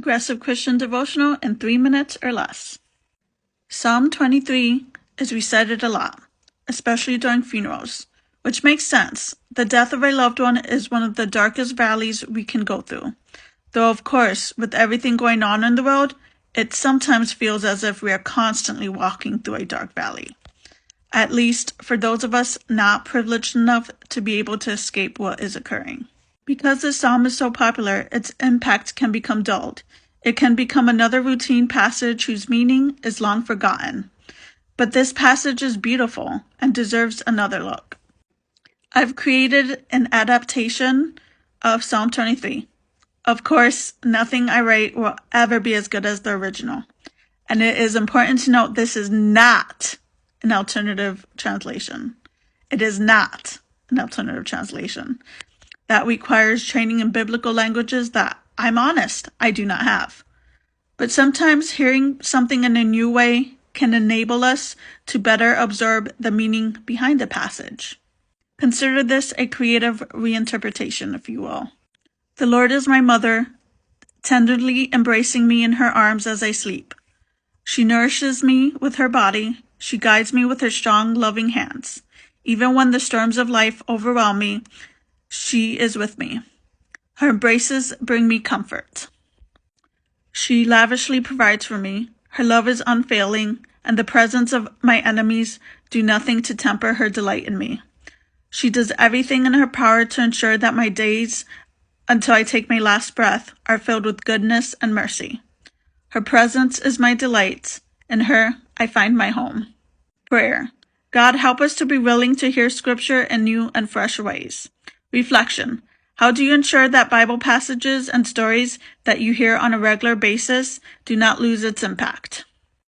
progressive Christian devotional in 3 minutes or less. Psalm 23 is recited a lot, especially during funerals, which makes sense. The death of a loved one is one of the darkest valleys we can go through. Though, of course, with everything going on in the world, it sometimes feels as if we are constantly walking through a dark valley. At least for those of us not privileged enough to be able to escape what is occurring. Because this psalm is so popular, its impact can become dulled. It can become another routine passage whose meaning is long forgotten. But this passage is beautiful and deserves another look. I've created an adaptation of Psalm 23. Of course, nothing I write will ever be as good as the original. And it is important to note this is not an alternative translation. It is not an alternative translation. That requires training in biblical languages that, I'm honest, I do not have. But sometimes hearing something in a new way can enable us to better absorb the meaning behind the passage. Consider this a creative reinterpretation, if you will. The Lord is my mother, tenderly embracing me in her arms as I sleep. She nourishes me with her body. She guides me with her strong, loving hands. Even when the storms of life overwhelm me, she is with me. Her embraces bring me comfort. She lavishly provides for me. Her love is unfailing, and the presence of my enemies do nothing to temper her delight in me. She does everything in her power to ensure that my days, until I take my last breath, are filled with goodness and mercy. Her presence is my delight. In her, I find my home. Prayer. God, help us to be willing to hear Scripture in new and fresh ways. Reflection. How do you ensure that Bible passages and stories that you hear on a regular basis do not lose its impact?